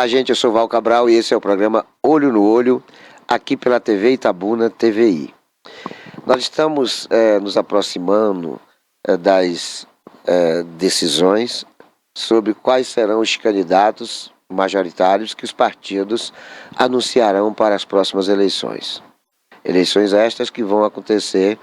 Olá, gente, eu sou Val Cabral e esse é o programa Olho no Olho, aqui pela TV Itabuna TVI. Nós estamos nos aproximando das decisões sobre quais serão os candidatos majoritários que os partidos anunciarão para as próximas eleições. Eleições estas que vão acontecer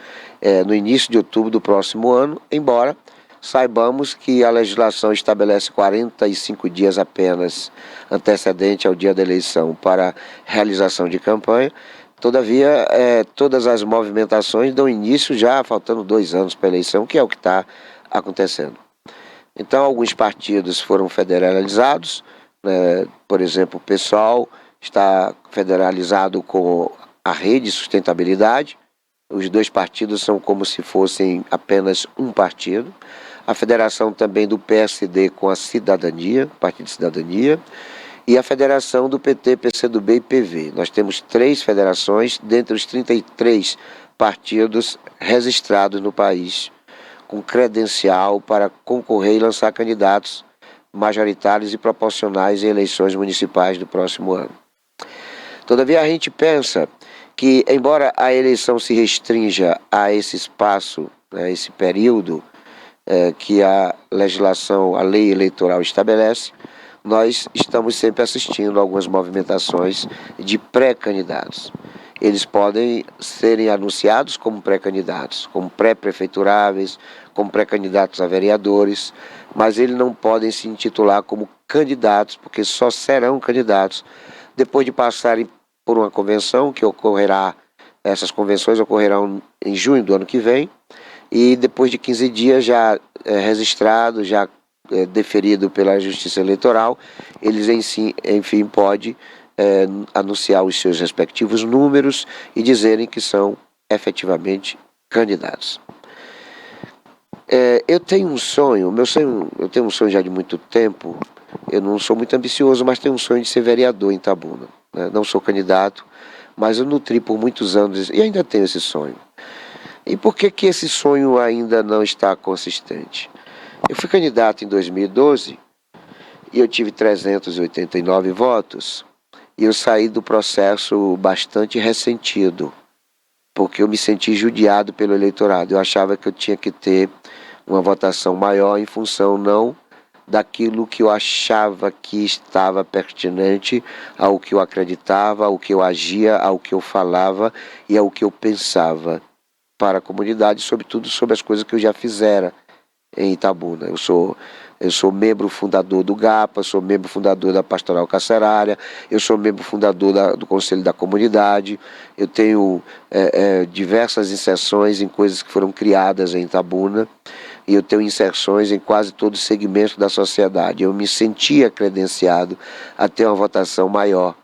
no início de outubro do próximo ano, embora saibamos que a legislação estabelece 45 dias apenas antecedente ao dia da eleição para realização de campanha. Todavia, todas as movimentações dão início já faltando 2 anos para a eleição, que é o que está acontecendo. Então, alguns partidos foram federalizados, por exemplo, o PSOL está federalizado com a Rede Sustentabilidade. Os dois partidos são como se fossem apenas um partido. A federação também do PSD com a Cidadania, Partido de Cidadania, e a federação do PT, PCdoB e PV. Nós temos 3 federações dentre os 33 partidos registrados no país, com credencial para concorrer e lançar candidatos majoritários e proporcionais em eleições municipais do próximo ano. Todavia, a gente pensa que, embora a eleição se restrinja a esse espaço, esse período que a legislação, a lei eleitoral estabelece, nós estamos sempre assistindo a algumas movimentações de pré-candidatos. Eles podem serem anunciados como pré-candidatos, como pré-prefeituráveis, como pré-candidatos a vereadores, mas eles não podem se intitular como candidatos, porque só serão candidatos depois de passarem por uma convenção que ocorrerá, essas convenções ocorrerão em junho do ano que vem, e depois de 15 dias já registrado, já deferido pela Justiça Eleitoral, eles enfim podem anunciar os seus respectivos números e dizerem que são efetivamente candidatos. Eu tenho um sonho, eu tenho um sonho já de muito tempo. Eu não sou muito ambicioso, mas tenho um sonho de ser vereador em Itabuna. Não sou candidato, mas eu nutri por muitos anos e ainda tenho esse sonho. E por que esse sonho ainda não está consistente? Eu fui candidato em 2012 e eu tive 389 votos e eu saí do processo bastante ressentido, porque eu me senti judiado pelo eleitorado. Eu achava que eu tinha que ter uma votação maior em função não daquilo que eu achava que estava pertinente ao que eu acreditava, ao que eu agia, ao que eu falava e ao que eu pensava para a comunidade, sobretudo sobre as coisas que eu já fizera em Itabuna. Eu sou membro fundador do GAPA, sou membro fundador da Pastoral Carcerária, eu sou membro fundador do Conselho da Comunidade, eu tenho diversas inserções em coisas que foram criadas em Itabuna, e eu tenho inserções em quase todo o segmento da sociedade. Eu me sentia credenciado a ter uma votação maior.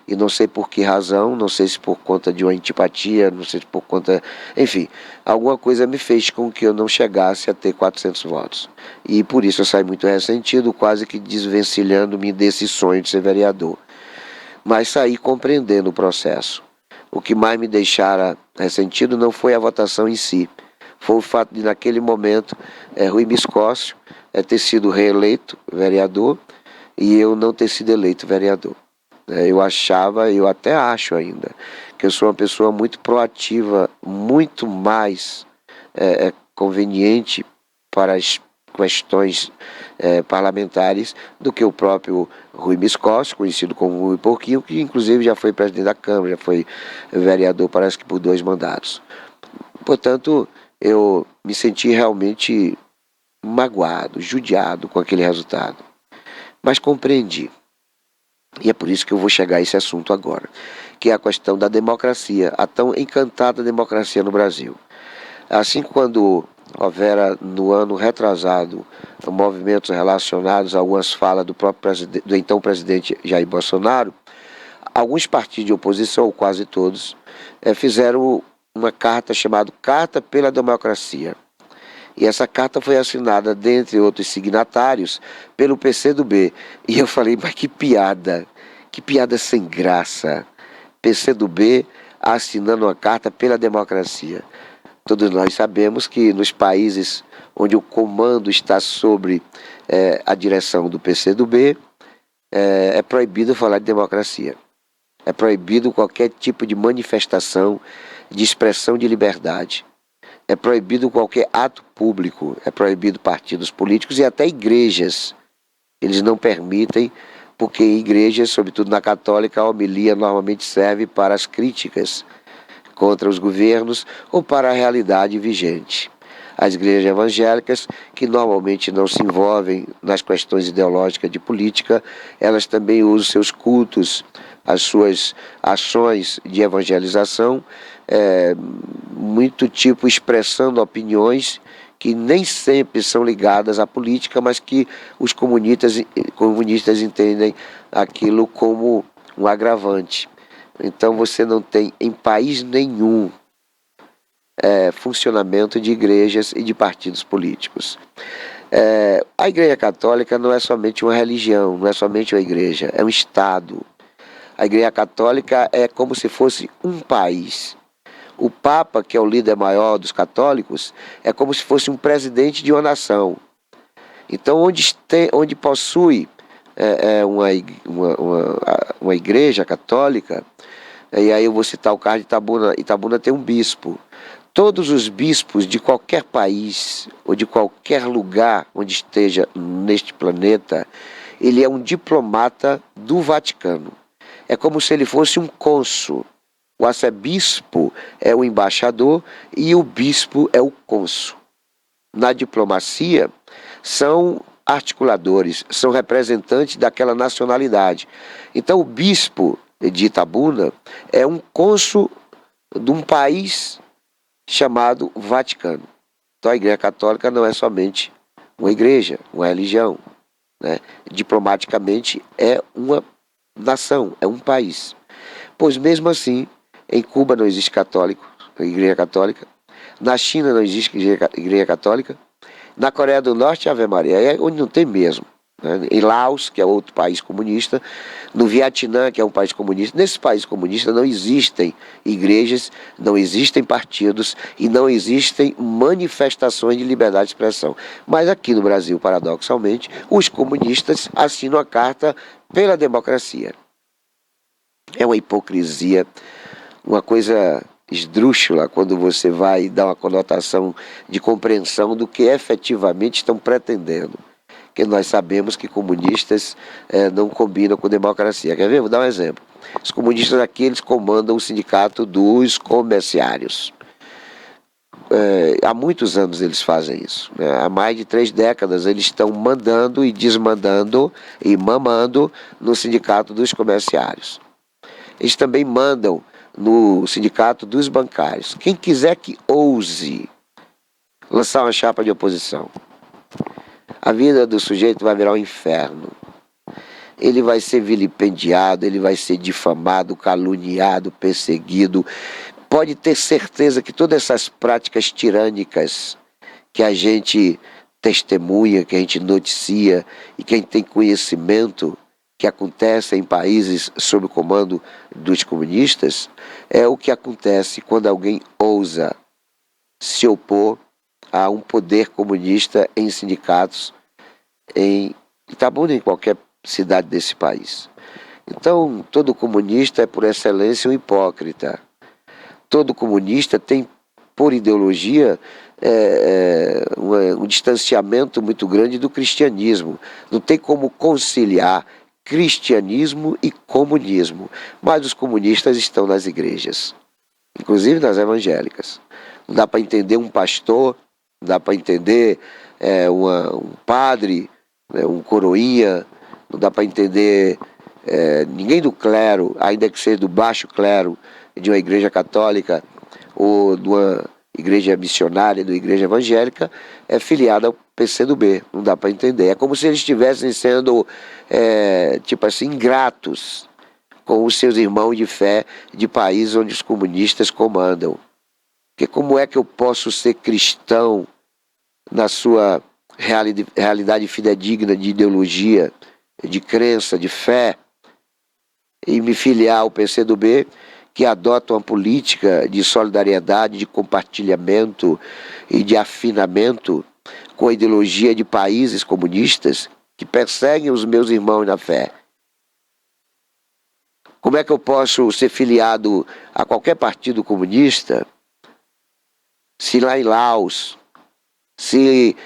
E não sei por que razão, não sei se por conta de uma antipatia, não sei se por conta... Enfim, alguma coisa me fez com que eu não chegasse a ter 400 votos. E por isso eu saí muito ressentido, quase que desvencilhando-me desse sonho de ser vereador. Mas saí compreendendo o processo. O que mais me deixara ressentido não foi a votação em si. Foi o fato de, naquele momento, Rui Miscócio ter sido reeleito vereador e eu não ter sido eleito vereador. Eu achava, eu até acho ainda, que eu sou uma pessoa muito proativa, muito mais conveniente para as questões parlamentares do que o próprio Rui Miscócio, conhecido como Rui Porquinho, que inclusive já foi presidente da Câmara, já foi vereador, parece que por 2 mandatos. Portanto, eu me senti realmente magoado, judiado com aquele resultado, mas compreendi. E é por isso que eu vou chegar a esse assunto agora, que é a questão da democracia, a tão encantada democracia no Brasil. Assim, quando houvera no ano retrasado movimentos relacionados a algumas falas do do então presidente Jair Bolsonaro, alguns partidos de oposição, ou quase todos, fizeram uma carta chamada Carta pela Democracia. E essa carta foi assinada, dentre outros signatários, pelo PCdoB. E eu falei, mas que piada sem graça. PCdoB assinando uma carta pela democracia. Todos nós sabemos que nos países onde o comando está sobre a direção do PCdoB, é proibido falar de democracia. É proibido qualquer tipo de manifestação, de expressão de liberdade. É proibido qualquer ato público. É proibido partidos políticos e até igrejas. Eles não permitem, porque em igrejas, sobretudo na católica, a homilia normalmente serve para as críticas contra os governos ou para a realidade vigente. As igrejas evangélicas, que normalmente não se envolvem nas questões ideológicas de política, elas também usam seus cultos, as suas ações de evangelização, muito tipo expressando opiniões que nem sempre são ligadas à política, mas que os comunistas entendem aquilo como um agravante. Então você não tem em país nenhum funcionamento de igrejas e de partidos políticos. A Igreja Católica não é somente uma religião, não é somente uma igreja, é um Estado. A Igreja Católica é como se fosse um país. O Papa, que é o líder maior dos católicos, é como se fosse um presidente de uma nação. Então, onde possui uma igreja católica, e aí eu vou citar o caso de Itabuna. Itabuna tem um bispo. Todos os bispos de qualquer país ou de qualquer lugar onde esteja neste planeta, ele é um diplomata do Vaticano. É como se ele fosse um cônsul. O arcebispo é o embaixador e o bispo é o cônsul. Na diplomacia, são articuladores, são representantes daquela nacionalidade. Então, o bispo de Itabuna é um cônsul de um país chamado Vaticano. Então, a Igreja Católica não é somente uma igreja, uma religião, né? Diplomaticamente é uma nação, é um país. Pois mesmo assim, em Cuba não existe igreja católica, na China não existe igreja católica, na Coreia do Norte, Ave Maria, é onde não tem mesmo. Né? Em Laos, que é outro país comunista, no Vietnã, que é um país comunista, nesses países comunistas não existem igrejas, não existem partidos e não existem manifestações de liberdade de expressão. Mas aqui no Brasil, paradoxalmente, os comunistas assinam a carta pela democracia. É uma hipocrisia, uma coisa esdrúxula quando você vai dar uma conotação de compreensão do que efetivamente estão pretendendo. Porque nós sabemos que comunistas não combinam com democracia. Quer ver? Vou dar um exemplo. Os comunistas aqui, eles comandam o sindicato dos comerciários. Há muitos anos eles fazem isso. Né? Há mais de 3 décadas eles estão mandando e desmandando e mamando no sindicato dos comerciários. Eles também mandam no sindicato dos bancários. Quem quiser que ouse lançar uma chapa de oposição, a vida do sujeito vai virar um inferno. Ele vai ser vilipendiado, ele vai ser difamado, caluniado, perseguido. Pode ter certeza que todas essas práticas tirânicas que a gente testemunha, que a gente noticia e que a gente tem conhecimento que acontece em países sob o comando dos comunistas, é o que acontece quando alguém ousa se opor a um poder comunista em sindicatos em Itabuna, em qualquer cidade desse país. Então, todo comunista é por excelência um hipócrita. Todo comunista tem, por ideologia, um distanciamento muito grande do cristianismo. Não tem como conciliar cristianismo e comunismo. Mas os comunistas estão nas igrejas, inclusive nas evangélicas. Não dá para entender um pastor, não dá para entender um padre, um coroinha, não dá para entender ninguém do clero, ainda que seja do baixo clero, de uma igreja católica ou de uma igreja missionária, de uma igreja evangélica, é filiada ao PCdoB. Não dá para entender. É como se eles estivessem sendo, tipo assim, ingratos com os seus irmãos de fé de países onde os comunistas comandam. Porque como é que eu posso ser cristão na sua realidade fidedigna de ideologia, de crença, de fé, e me filiar ao PCdoB, que adota uma política de solidariedade, de compartilhamento e de afinamento com a ideologia de países comunistas que perseguem os meus irmãos na fé? Como é que eu posso ser filiado a qualquer partido comunista se lá em Laos, se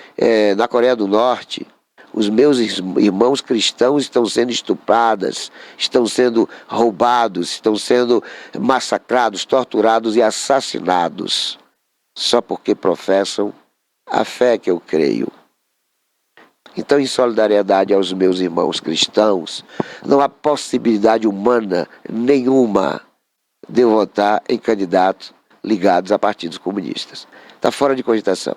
na Coreia do Norte, os meus irmãos cristãos estão sendo estuprados, estão sendo roubados, estão sendo massacrados, torturados e assassinados, só porque professam a fé que eu creio. Então, em solidariedade aos meus irmãos cristãos, não há possibilidade humana nenhuma de eu votar em candidatos ligados a partidos comunistas. Está fora de cogitação.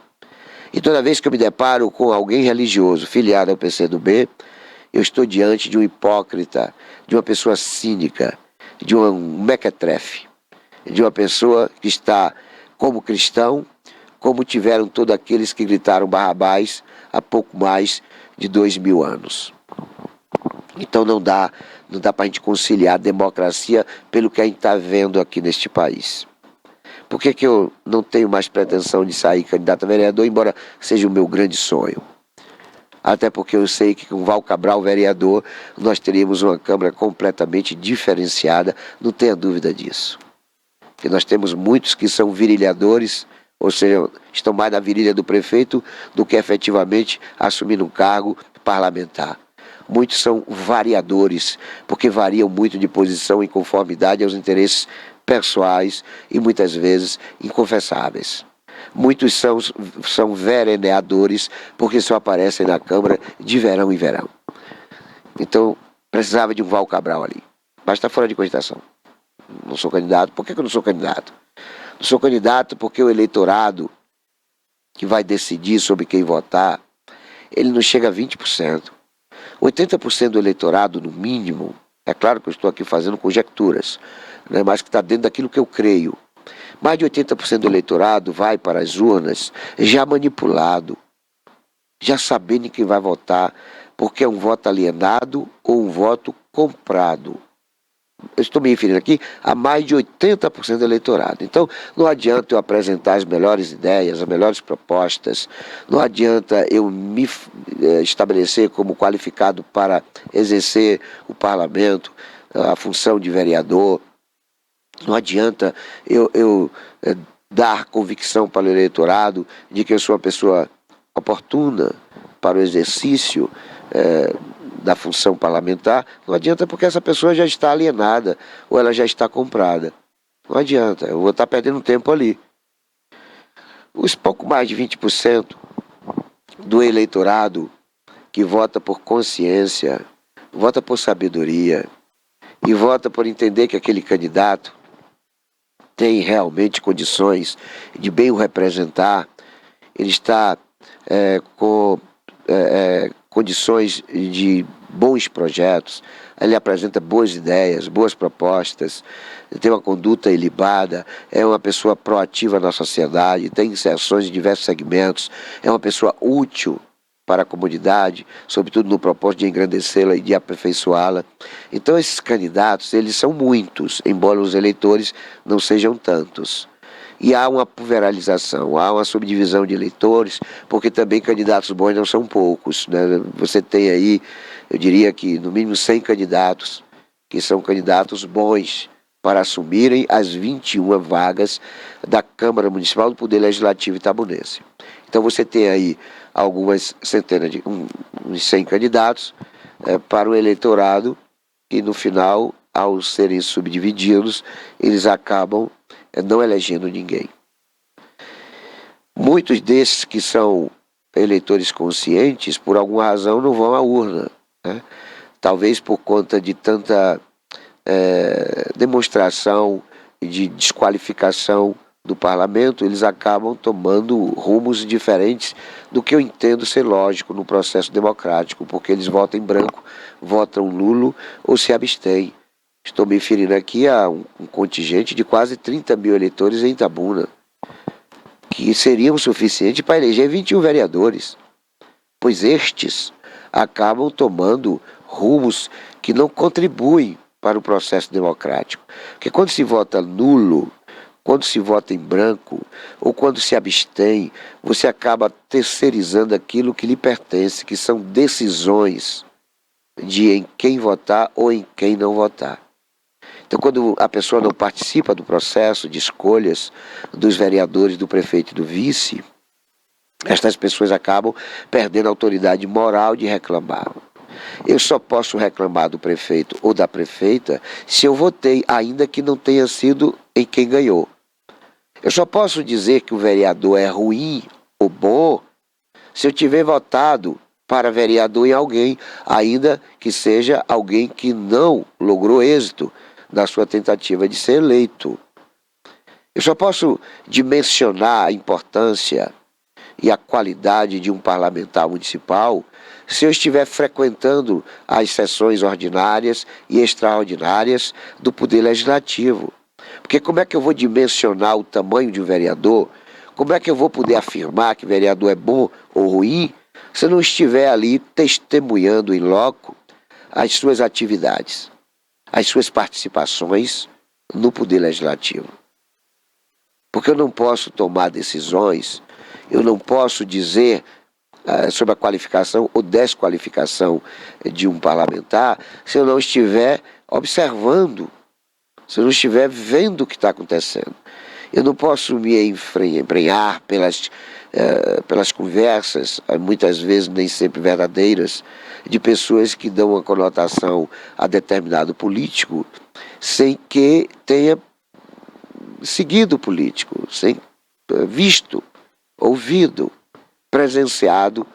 E toda vez que eu me deparo com alguém religioso filiado ao PCdoB, eu estou diante de um hipócrita, de uma pessoa cínica, de um mequetrefe, de uma pessoa que está como cristão, como tiveram todos aqueles que gritaram Barrabás há pouco mais de 2000 anos. Então não dá para a gente conciliar a democracia pelo que a gente está vendo aqui neste país. Por que eu não tenho mais pretensão de sair candidato a vereador, embora seja o meu grande sonho? Até porque eu sei que com Val Cabral vereador, nós teríamos uma Câmara completamente diferenciada, não tenha dúvida disso. Porque nós temos muitos que são virilhadores, ou seja, estão mais na virilha do prefeito do que efetivamente assumindo um cargo parlamentar. Muitos são variadores, porque variam muito de posição em conformidade aos interesses pessoais e muitas vezes inconfessáveis. Muitos são vereadores, porque só aparecem na Câmara de verão em verão. Então, precisava de um Val Cabral ali. Mas está fora de cogitação. Não sou candidato. Por que eu não sou candidato? Não sou candidato porque o eleitorado que vai decidir sobre quem votar, ele não chega a 20%. 80% do eleitorado, no mínimo, é claro que eu estou aqui fazendo conjecturas, né, mas que está dentro daquilo que eu creio. Mais de 80% do eleitorado vai para as urnas já manipulado, já sabendo em quem vai votar, porque é um voto alienado ou um voto comprado. Eu estou me referindo aqui a mais de 80% do eleitorado. Então, não adianta eu apresentar as melhores ideias, as melhores propostas, não adianta eu me estabelecer como qualificado para exercer o parlamento, a função de vereador, não adianta eu dar convicção para o eleitorado de que eu sou uma pessoa oportuna para o exercício da função parlamentar, não adianta porque essa pessoa já está alienada ou ela já está comprada. Não adianta, eu vou estar perdendo tempo ali. Os pouco mais de 20% do eleitorado que vota por consciência, vota por sabedoria e vota por entender que aquele candidato tem realmente condições de bem o representar, ele está com condições de bons projetos, ele apresenta boas ideias, boas propostas, tem uma conduta ilibada, é uma pessoa proativa na sociedade, tem inserções em diversos segmentos, é uma pessoa útil para a comunidade, sobretudo no propósito de engrandecê-la e de aperfeiçoá-la. Então esses candidatos, eles são muitos, embora os eleitores não sejam tantos. E há uma pulveralização, há uma subdivisão de eleitores, porque também candidatos bons não são poucos, né? Você tem aí, eu diria que no mínimo 100 candidatos, que são candidatos bons para assumirem as 21 vagas da Câmara Municipal do Poder Legislativo itabunense. Então você tem aí algumas centenas de uns 100 candidatos para o eleitorado e no final, ao serem subdivididos, eles acabam não elegendo ninguém. Muitos desses que são eleitores conscientes, por alguma razão, não vão à urna, né? Talvez por conta de tanta demonstração de desqualificação do parlamento, eles acabam tomando rumos diferentes do que eu entendo ser lógico no processo democrático, porque eles votam em branco, votam nulo ou se abstêm. Estou me referindo aqui a um contingente de quase 30 mil eleitores em Itabuna, que seriam suficientes para eleger 21 vereadores, pois estes acabam tomando rumos que não contribuem para o processo democrático. Porque quando se vota nulo, quando se vota em branco, ou quando se abstém, você acaba terceirizando aquilo que lhe pertence, que são decisões de em quem votar ou em quem não votar. Então, quando a pessoa não participa do processo de escolhas dos vereadores, do prefeito e do vice, estas pessoas acabam perdendo a autoridade moral de reclamar. Eu só posso reclamar do prefeito ou da prefeita se eu votei, ainda que não tenha sido em quem ganhou. Eu só posso dizer que o vereador é ruim ou bom se eu tiver votado para vereador em alguém, ainda que seja alguém que não logrou êxito na sua tentativa de ser eleito. Eu só posso dimensionar a importância e a qualidade de um parlamentar municipal se eu estiver frequentando as sessões ordinárias e extraordinárias do Poder Legislativo. Porque como é que eu vou dimensionar o tamanho de um vereador? Como é que eu vou poder afirmar que vereador é bom ou ruim se eu não estiver ali testemunhando em loco as suas atividades, as suas participações no Poder Legislativo? Porque eu não posso tomar decisões, eu não posso dizer sobre a qualificação ou desqualificação de um parlamentar se eu não estiver observando, se eu não estiver vendo o que está acontecendo. Eu não posso me embrenhar pelas conversas, muitas vezes nem sempre verdadeiras, de pessoas que dão uma conotação a determinado político sem que tenha seguido o político, sem visto, ouvido, presenciado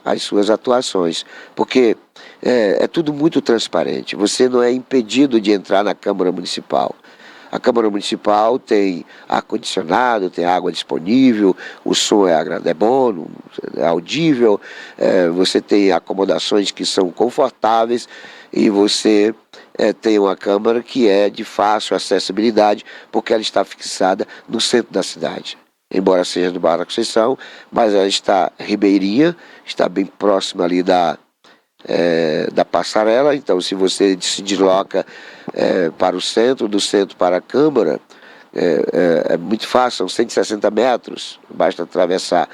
as suas atuações, porque é tudo muito transparente. Você não é impedido de entrar na Câmara Municipal. A Câmara Municipal tem ar-condicionado, tem água disponível, o som é bom, é audível, você tem acomodações que são confortáveis e você tem uma Câmara que é de fácil acessibilidade, porque ela está fixada no centro da cidade. Embora seja do Barra da Conceição, mas ela está ribeirinha, está bem próxima ali da passarela. Então, se você se desloca para o centro, do centro para a Câmara, é muito fácil, são 160 metros, basta atravessar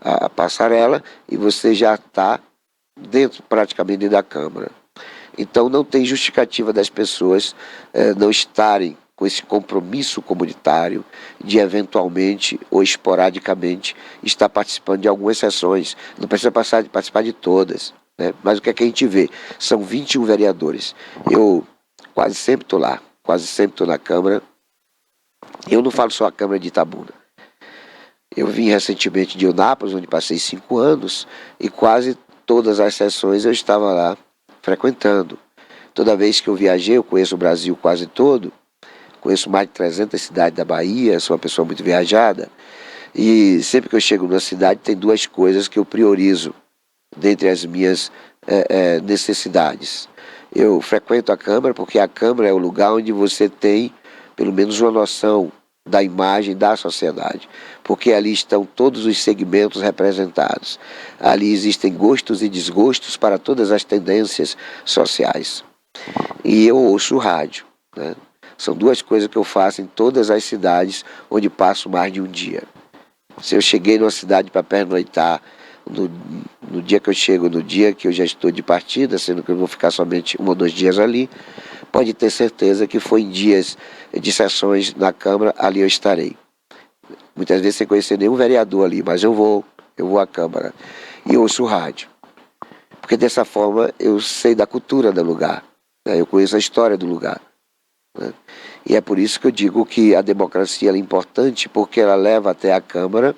a passarela e você já está praticamente dentro da Câmara. Então, não tem justificativa das pessoas não estarem com esse compromisso comunitário de eventualmente ou esporadicamente estar participando de algumas sessões. Não precisa participar de todas, né? Mas o que é que a gente vê? São 21 vereadores. Eu quase sempre estou lá, quase sempre estou na Câmara. Eu não falo só a Câmara de Itabuna. Eu vim recentemente de Eunápolis, onde passei 5 anos, e quase todas as sessões eu estava lá frequentando. Toda vez que eu viajei, eu conheço o Brasil quase todo, conheço mais de 300 cidades da Bahia, sou uma pessoa muito viajada, e sempre que eu chego numa cidade tem 2 coisas que eu priorizo dentre as minhas necessidades. Eu frequento a Câmara porque a Câmara é o lugar onde você tem pelo menos uma noção da imagem da sociedade, porque ali estão todos os segmentos representados. Ali existem gostos e desgostos para todas as tendências sociais. E eu ouço o rádio, né? São 2 coisas que eu faço em todas as cidades onde passo mais de um dia. Se eu cheguei numa cidade para pernoitar, no dia que eu chego, no dia que eu já estou de partida, sendo que eu vou ficar somente 1 ou 2 dias ali, pode ter certeza que foi em dias de sessões na Câmara, ali eu estarei. Muitas vezes sem conhecer nenhum vereador ali, mas eu vou à Câmara e ouço o rádio. Porque dessa forma eu sei da cultura do lugar, né? Eu conheço a história do lugar, né? E é por isso que eu digo que a democracia é importante, porque ela leva até a Câmara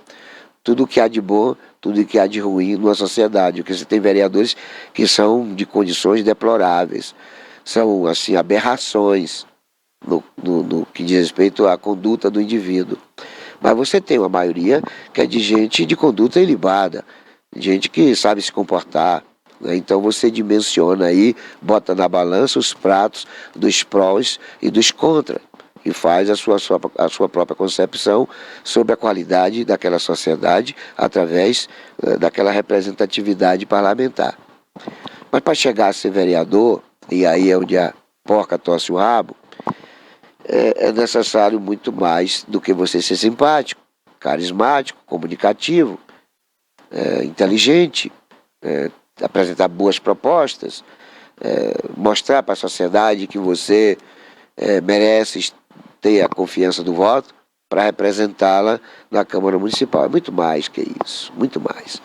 tudo o que há de bom, tudo o que há de ruim numa sociedade. Porque você tem vereadores que são de condições deploráveis, são assim aberrações no que diz respeito à conduta do indivíduo. Mas você tem uma maioria que é de gente de conduta ilibada, gente que sabe se comportar, né? Então você dimensiona aí, bota na balança os pratos dos prós e dos contras e faz a sua própria concepção sobre a qualidade daquela sociedade através daquela representatividade parlamentar. Mas para chegar a ser vereador, e aí é onde a porca torce o rabo, é necessário muito mais do que você ser simpático, carismático, comunicativo, inteligente, apresentar boas propostas, mostrar para a sociedade que você merece ter a confiança do voto para representá-la na Câmara Municipal. É muito mais que isso, muito mais.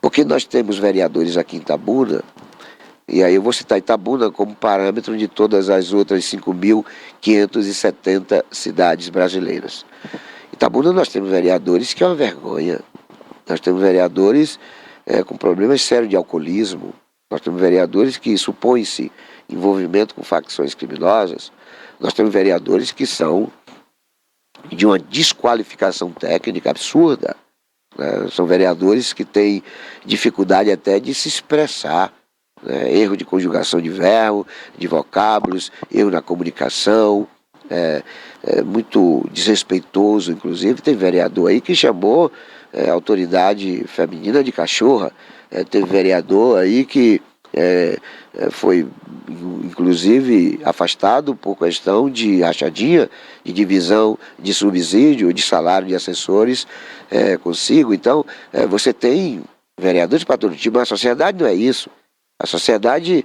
Porque nós temos vereadores aqui em Itabuna, e aí eu vou citar Itabuna como parâmetro de todas as outras 5.570 cidades brasileiras. Itabuna nós temos vereadores que é uma vergonha. Nós temos vereadores com problemas sérios de alcoolismo. Nós temos vereadores que supõem-se envolvimento com facções criminosas. Nós temos vereadores que são de uma desqualificação técnica absurda. Né? São vereadores que têm dificuldade até de se expressar. Né? Erro de conjugação de verbo, de vocábulos, erro na comunicação, muito desrespeitoso, inclusive. Tem vereador aí que chamou autoridade feminina de cachorra. Teve vereador aí que foi, inclusive, afastado por questão de rachadinha, de divisão de subsídio, de salário de assessores consigo. Então, você tem vereadores para todo tipo, mas a sociedade não é isso. A sociedade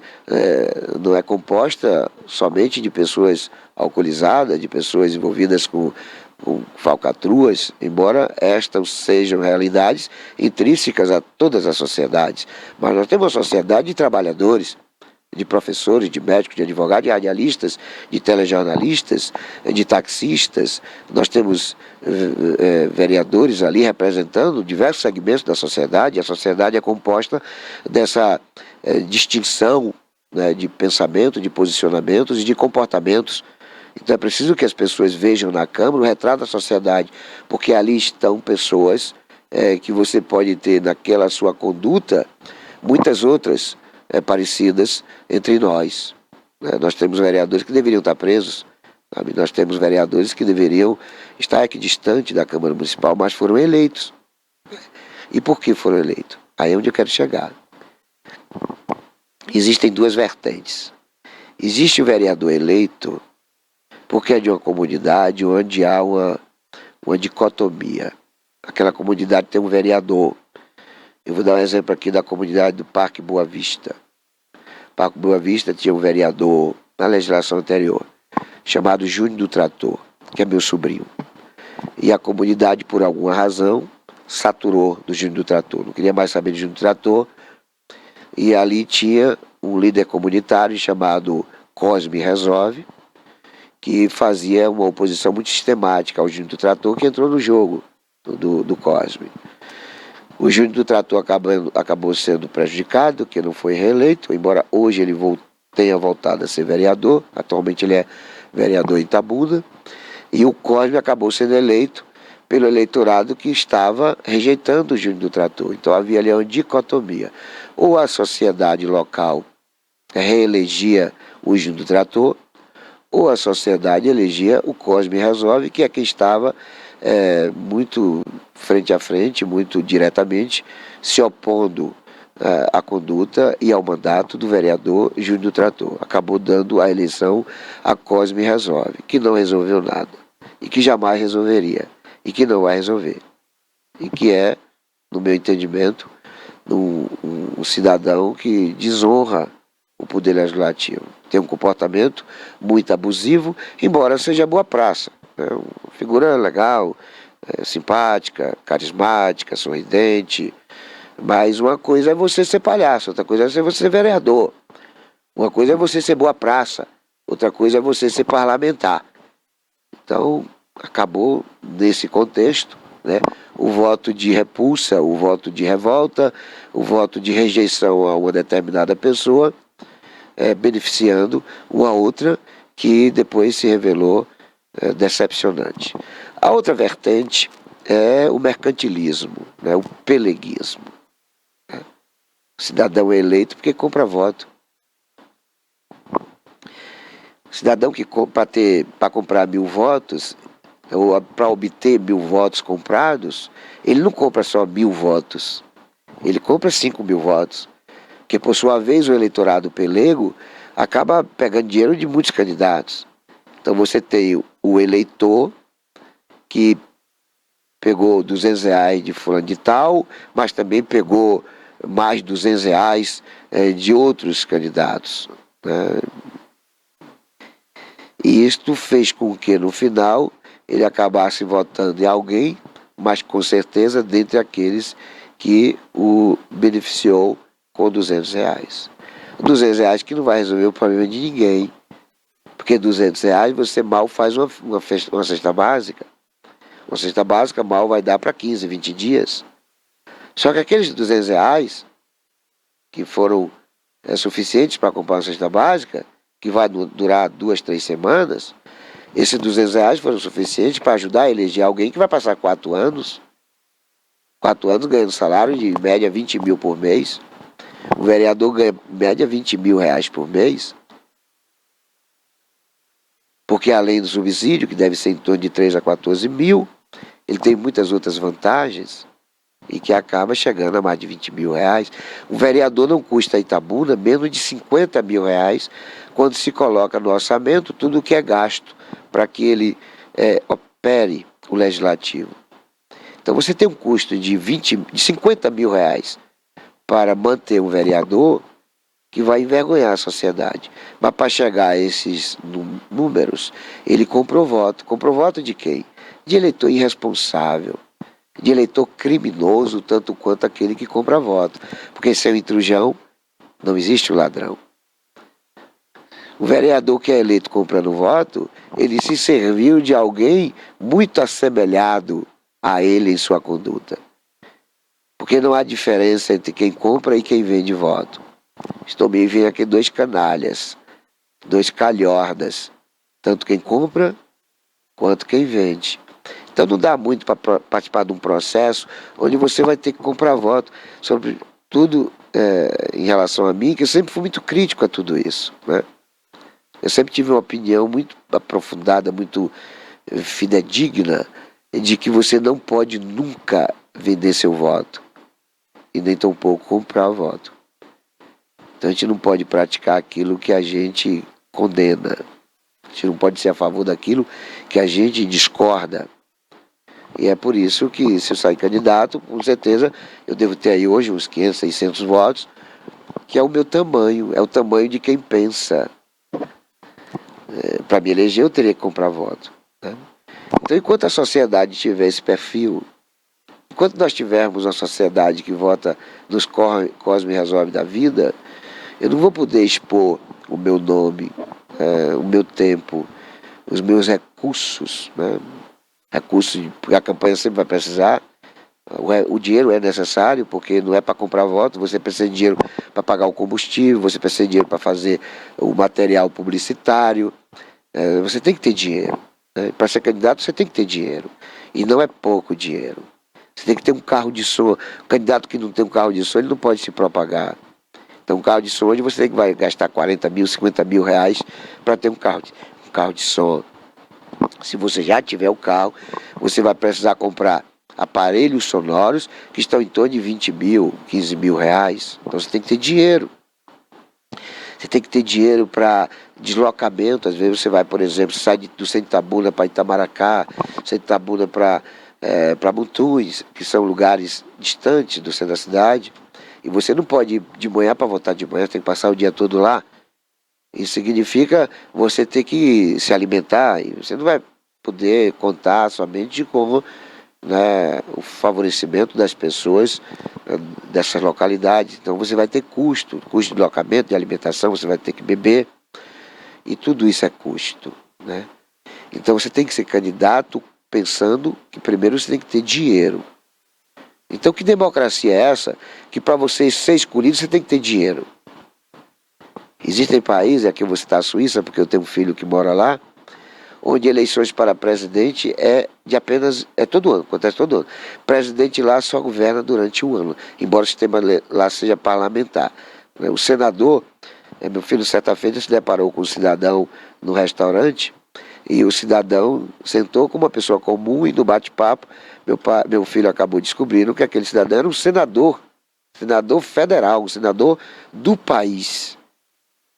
não é composta somente de pessoas alcoolizadas, de pessoas envolvidas com falcatruas, embora estas sejam realidades intrínsecas a todas as sociedades. Mas nós temos uma sociedade de trabalhadores, de professores, de médicos, de advogados, de radialistas, de telejornalistas, de taxistas. Nós temos vereadores ali representando diversos segmentos da sociedade. A sociedade é composta dessa distinção, né, de pensamento, de posicionamentos e de comportamentos. Então é preciso que as pessoas vejam na Câmara o retrato da sociedade, porque ali estão pessoas que você pode ter naquela sua conduta muitas outras parecidas entre nós. Nós temos vereadores que deveriam estar presos, sabe? Nós temos vereadores que deveriam estar aqui distante da Câmara Municipal, mas foram eleitos. E por que foram eleitos? Aí é onde eu quero chegar. Existem duas vertentes. Existe o vereador eleito porque é de uma comunidade onde há uma dicotomia. Aquela comunidade tem um vereador. Eu vou dar um exemplo aqui da comunidade do Parque Boa Vista. O Parque Boa Vista tinha um vereador na legislação anterior, chamado Júnior do Trator, que é meu sobrinho. E a comunidade, por alguma razão, saturou do Júnior do Trator. Não queria mais saber de Júnior do Trator. E ali tinha um líder comunitário chamado Cosme Resolve, que fazia uma oposição muito sistemática ao Júnior do Trator, que entrou no jogo do Cosme. O Júnior do Trator acabou sendo prejudicado, que não foi reeleito, embora hoje ele tenha voltado a ser vereador. Atualmente ele é vereador em Itabuna. E o Cosme acabou sendo eleito pelo eleitorado que estava rejeitando o Júnior do Trator. Então havia ali uma dicotomia. Ou a sociedade local reelegia o Júnior do Trator, ou a sociedade elegia o Cosme Resolve, que é quem estava muito frente a frente, muito diretamente, se opondo à conduta e ao mandato do vereador Júnior do Trator. Acabou dando a eleição a Cosme Resolve, que não resolveu nada, e que jamais resolveria, e que não vai resolver. E que é, no meu entendimento, um cidadão que desonra o poder legislativo. Tem um comportamento muito abusivo, embora seja boa praça. Uma figura legal, simpática, carismática, sorridente. Mas uma coisa é você ser palhaço, outra coisa é você ser vereador. Uma coisa é você ser boa praça, outra coisa é você ser parlamentar. Então, acabou nesse contexto, né, o voto de repulsa, o voto de revolta, o voto de rejeição a uma determinada pessoa, beneficiando uma outra que depois se revelou decepcionante. A outra vertente é o mercantilismo, né, o peleguismo. O cidadão é eleito porque compra voto. O cidadão que para comprar 1.000 votos, ou para obter 1.000 votos comprados, ele não compra só 1.000 votos, ele compra 5.000 votos. Que por sua vez o eleitorado pelego acaba pegando dinheiro de muitos candidatos. Então você tem o eleitor que pegou R$200 de fulano de tal, mas também pegou mais R$200 de outros candidatos, né? E isto fez com que, no final, ele acabasse votando em alguém, mas com certeza dentre aqueles que o beneficiou com R$ 200. R$ 200 que não vai resolver o problema de ninguém, porque R$ 200 você mal faz uma cesta básica. Uma cesta básica mal vai dar para 15, 20 dias. Só que aqueles R$ 200 que foram suficientes para comprar uma cesta básica, que vai durar 2, 3 semanas, esses R$ 200 foram suficientes para ajudar a eleger alguém que vai passar 4 anos, 4 anos ganhando salário de média 20 mil por mês. O vereador ganha média 20 mil reais por mês, porque além do subsídio, que deve ser em torno de 3 a 14 mil, ele tem muitas outras vantagens e que acaba chegando a mais de 20 mil reais. O vereador não custa a Itabuna menos de 50 mil reais quando se coloca no orçamento tudo o que é gasto para que ele opere o legislativo. Então você tem um custo de 50 mil reais para manter um vereador que vai envergonhar a sociedade. Mas para chegar a esses números, ele comprou voto. Comprou voto de quem? De eleitor irresponsável, de eleitor criminoso, tanto quanto aquele que compra voto. Porque sem o intrujão, não existe o ladrão. O vereador que é eleito comprando voto, ele se serviu de alguém muito assemelhado a ele em sua conduta. Porque não há diferença entre quem compra e quem vende voto. Também vem aqui 2 canalhas, 2 calhordas, tanto quem compra quanto quem vende. Então não dá muito para participar de um processo onde você vai ter que comprar voto. Sobretudo em relação a mim, que eu sempre fui muito crítico a tudo isso, né? Eu sempre tive uma opinião muito aprofundada, muito fidedigna, de que você não pode nunca vender seu voto e nem tampouco comprar voto. Então a gente não pode praticar aquilo que a gente condena. A gente não pode ser a favor daquilo que a gente discorda. E é por isso que, se eu sair candidato, com certeza eu devo ter aí hoje uns 500, 600 votos, que é o meu tamanho, é o tamanho de quem pensa. Para me eleger eu teria que comprar voto, né? Então enquanto a sociedade tiver esse perfil, enquanto nós tivermos uma sociedade que vota nos Cosme e Resolve da vida, eu não vou poder expor o meu nome, o meu tempo, os meus recursos, né? Recursos, porque a campanha sempre vai precisar. O dinheiro é necessário, porque não é para comprar voto, você precisa de dinheiro para pagar o combustível, você precisa de dinheiro para fazer o material publicitário, você tem que ter dinheiro, né? Para ser candidato você tem que ter dinheiro, e não é pouco dinheiro. Você tem que ter um carro de som. O candidato que não tem um carro de som, ele não pode se propagar. Então um carro de som, onde você vai gastar 40 mil, 50 mil reais para ter um carro de som. Se você já tiver o carro, você vai precisar comprar aparelhos sonoros que estão em torno de 20 mil, 15 mil reais. Então você tem que ter dinheiro. Você tem que ter dinheiro para deslocamento. Às vezes você vai, por exemplo, sai do centro de Itabuna para Itamaracá, centro de Itabuna para Mutuns, que são lugares distantes do centro da cidade. E você não pode ir de manhã para votar de manhã, tem que passar o dia todo lá. Isso significa você ter que se alimentar, e você não vai poder contar somente com, né, o favorecimento das pessoas dessas localidades. Então você vai ter custo de deslocamento, de alimentação, você vai ter que beber, e tudo isso é custo, né? Então você tem que ser candidato pensando que primeiro você tem que ter dinheiro. Então que democracia é essa que para você ser escolhido você tem que ter dinheiro? Existem países, aqui eu vou citar a Suíça, porque eu tenho um filho que mora lá, onde eleições para presidente é todo ano, acontece todo ano. Presidente lá só governa durante um ano, embora o sistema lá seja parlamentar. O senador, meu filho certa feita se deparou com um cidadão no restaurante, e o cidadão sentou com uma pessoa comum e no bate-papo, meu filho acabou descobrindo que aquele cidadão era um senador federal, um senador do país.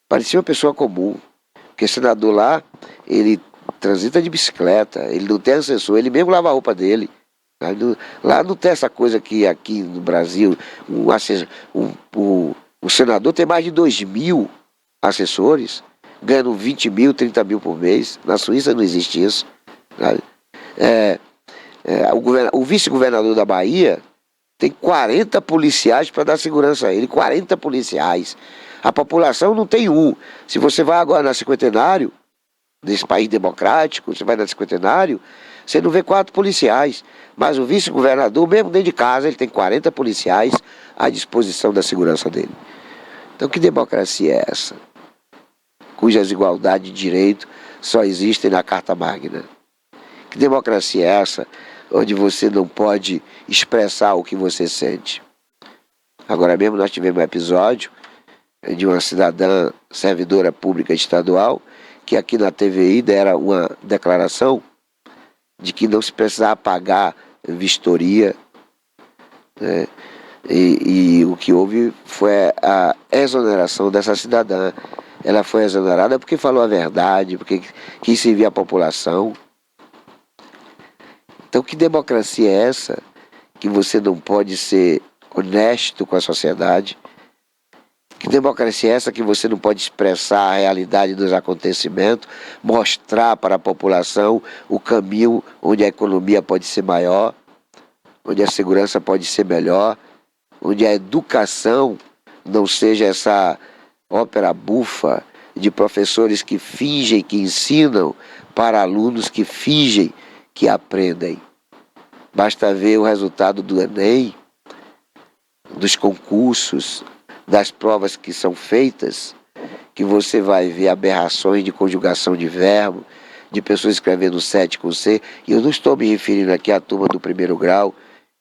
Parecia uma pessoa comum, porque o senador lá, ele transita de bicicleta, ele não tem assessor, ele mesmo lava a roupa dele. Lá não tem essa coisa que aqui no Brasil, o senador tem mais de 2.000 assessores, ganhando 20 mil, 30 mil por mês. Na Suíça não existe isso, sabe? O vice-governador da Bahia tem 40 policiais para dar segurança a ele, 40 policiais. A população não tem um. Se você vai agora na Cinquentenário, nesse país democrático, você vai na Cinquentenário, você não vê 4 policiais. Mas o vice-governador, mesmo dentro de casa, ele tem 40 policiais à disposição da segurança dele. Então que democracia é essa? Cujas igualdade de direito só existem na Carta Magna. Que democracia é essa, onde você não pode expressar o que você sente? Agora mesmo nós tivemos um episódio de uma cidadã servidora pública estadual que aqui na TVI dera uma declaração de que não se precisava pagar vistoria, né? E o que houve foi a exoneração dessa cidadã. Ela foi exonerada porque falou a verdade, porque quis servir a população. Então que democracia é essa que você não pode ser honesto com a sociedade? Que democracia é essa que você não pode expressar a realidade dos acontecimentos, mostrar para a população o caminho onde a economia pode ser maior, onde a segurança pode ser melhor, onde a educação não seja essa ópera bufa de professores que fingem que ensinam para alunos que fingem que aprendem. Basta ver o resultado do Enem, dos concursos, das provas que são feitas, que você vai ver aberrações de conjugação de verbo, de pessoas escrevendo 7 com C, e eu não estou me referindo aqui à turma do primeiro grau,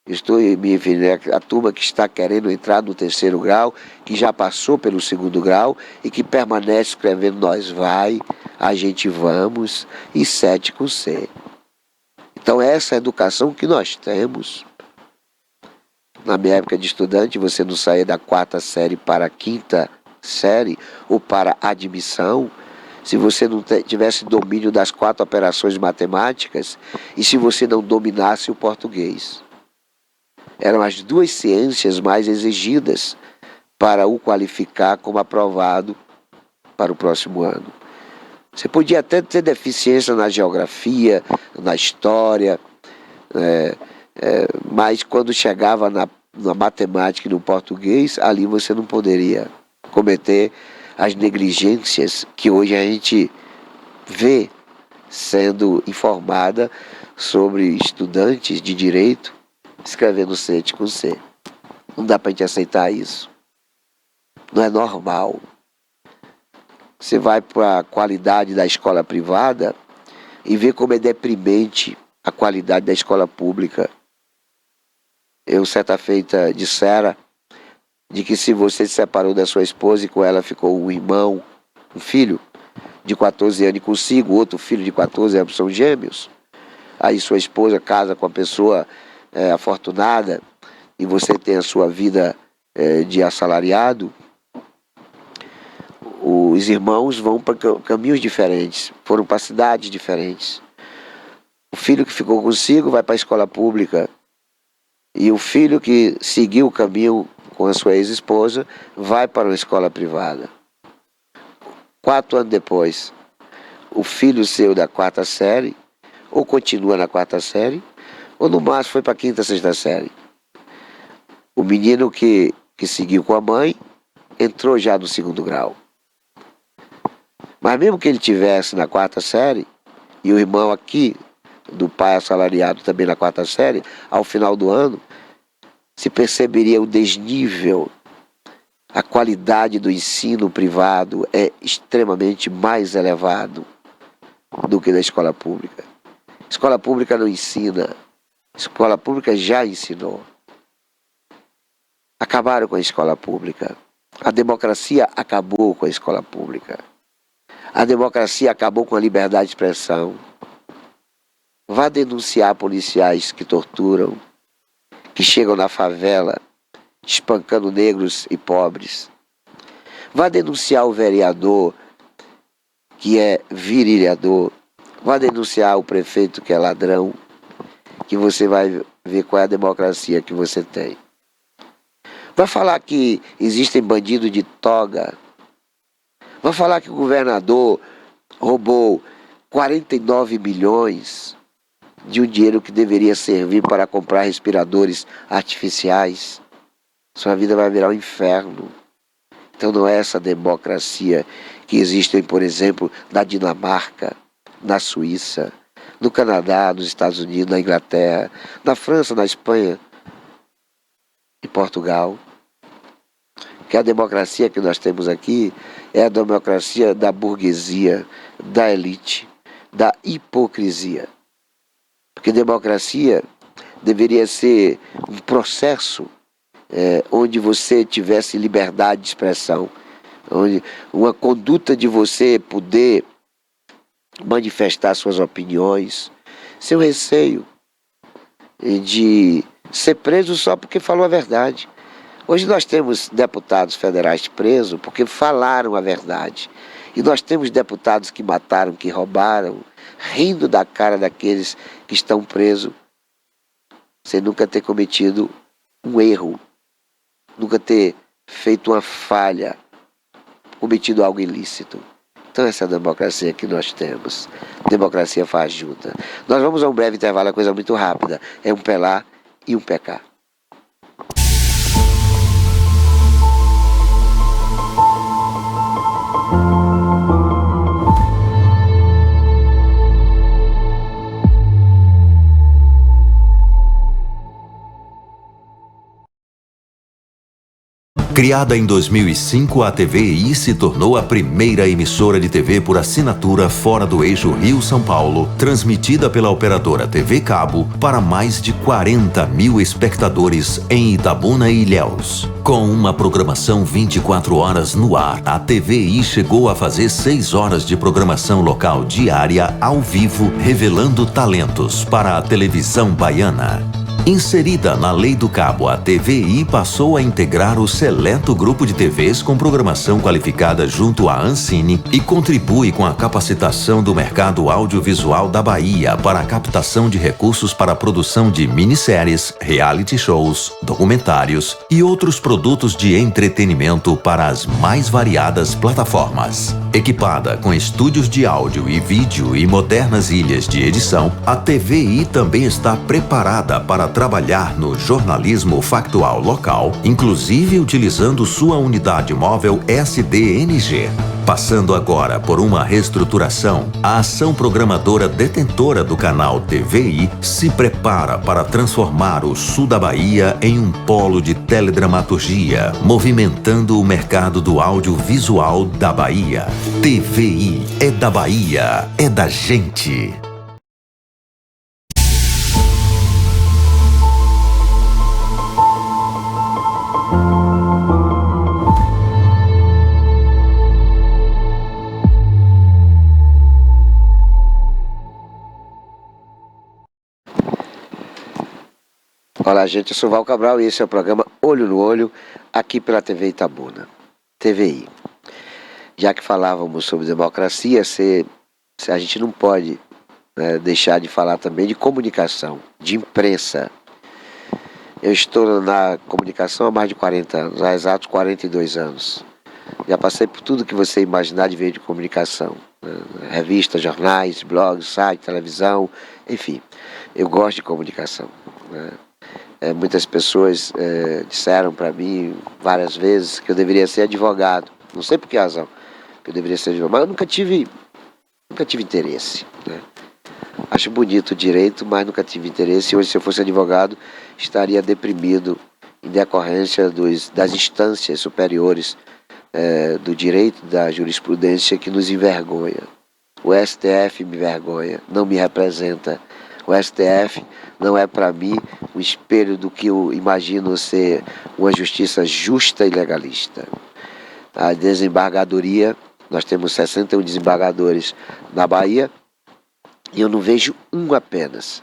estou me referindo à turma que está querendo entrar no terceiro grau, que já passou pelo segundo grau e que permanece escrevendo nós vai, a gente vamos e 7 com C. Então essa é a educação que nós temos. Na minha época de estudante, você não saía da 4ª série para a 5ª série ou para admissão se você não tivesse domínio das 4 operações matemáticas e se você não dominasse o português. Eram as 2 ciências mais exigidas para o qualificar como aprovado para o próximo ano. Você podia até ter deficiência na geografia, na história, mas quando chegava na matemática e no português, ali você não poderia cometer as negligências que hoje a gente vê sendo informada sobre estudantes de direito escrevendo C com C. Não dá para a gente aceitar isso. Não é normal. Você vai para a qualidade da escola privada e vê como é deprimente a qualidade da escola pública. Eu, certa feita, dissera de que se você se separou da sua esposa e com ela ficou um irmão, um filho de 14 anos e consigo outro filho de 14 anos, são gêmeos, aí sua esposa casa com uma pessoa afortunada e você tem a sua vida de assalariado, os irmãos vão para caminhos diferentes, foram para cidades diferentes. O filho que ficou consigo vai para a escola pública e o filho que seguiu o caminho com a sua ex-esposa vai para uma escola privada. 4 anos depois, o filho seu da 4ª série ou continua na 4ª série ou no máximo foi para a 5ª, 6ª série. O menino que seguiu com a mãe entrou já no 2º grau. Mas mesmo que ele tivesse na 4ª série, e o irmão aqui, do pai assalariado também na 4ª série, ao final do ano, se perceberia o desnível. A qualidade do ensino privado é extremamente mais elevado do que da escola pública. Escola pública não ensina, escola pública já ensinou. Acabaram com a escola pública. A democracia acabou com a escola pública. A democracia acabou com a liberdade de expressão. Vá denunciar policiais que torturam, que chegam na favela espancando negros e pobres. Vá denunciar o vereador que é virilhador. Vá denunciar o prefeito que é ladrão, que você vai ver qual é a democracia que você tem. Vai falar que existem bandidos de toga. Vai falar que o governador roubou 49 milhões de um dinheiro que deveria servir para comprar respiradores artificiais. Sua vida vai virar um inferno. Então não é essa democracia que existe, por exemplo, na Dinamarca, na Suíça, no Canadá, nos Estados Unidos, na Inglaterra, na França, na Espanha e Portugal. Que a democracia que nós temos aqui é a democracia da burguesia, da elite, da hipocrisia. Porque democracia deveria ser um processo onde você tivesse liberdade de expressão, onde uma conduta de você poder manifestar suas opiniões, seu receio de ser preso só porque falou a verdade. Hoje nós temos deputados federais presos porque falaram a verdade. E nós temos deputados que mataram, que roubaram, rindo da cara daqueles que estão presos, sem nunca ter cometido um erro, nunca ter feito uma falha, cometido algo ilícito. Então essa é a democracia que nós temos. Democracia fajuta. Nós vamos a um breve intervalo, é coisa muito rápida. É um pelar e um pecar. Criada em 2005, a TVI se tornou a primeira emissora de TV por assinatura fora do eixo Rio-São Paulo, transmitida pela operadora TV Cabo para mais de 40 mil espectadores em Itabuna e Ilhéus. Com uma programação 24 horas no ar, a TVI chegou a fazer 6 horas de programação local diária ao vivo, revelando talentos para a televisão baiana. Inserida na Lei do Cabo, a TVI passou a integrar o seleto grupo de TVs com programação qualificada junto à Ancine e contribui com a capacitação do mercado audiovisual da Bahia para a captação de recursos para a produção de minisséries, reality shows, documentários e outros produtos de entretenimento para as mais variadas plataformas. Equipada com estúdios de áudio e vídeo e modernas ilhas de edição, a TVI também está preparada para trabalhar no jornalismo factual local, inclusive utilizando sua unidade móvel SDNG. Passando agora por uma reestruturação, a ação programadora detentora do canal TVI se prepara para transformar o sul da Bahia em um polo de teledramaturgia, movimentando o mercado do audiovisual da Bahia. TVI é da Bahia, é da gente. Olá, gente, eu sou Val Cabral e esse é o programa Olho no Olho, aqui pela TV Itabuna, TVI. Já que falávamos sobre democracia, a gente não pode deixar de falar também de comunicação, de imprensa. Eu estou na comunicação há mais de 40 anos, há exatos 42 anos. Já passei por tudo que você imaginar de veio de comunicação. Revistas, jornais, blogs, site, televisão, enfim. Eu gosto de comunicação. Muitas pessoas disseram para mim várias vezes que eu deveria ser advogado. Não sei por que razão que eu deveria ser advogado, mas eu nunca tive interesse. Acho bonito o direito, mas nunca tive interesse. Hoje, se eu fosse advogado, estaria deprimido em decorrência das instâncias superiores do direito, da jurisprudência que nos envergonha. O STF me envergonha, não me representa. O STF não é para mim um espelho do que eu imagino ser uma justiça justa e legalista. A desembargadoria, nós temos 61 desembargadores na Bahia e eu não vejo um apenas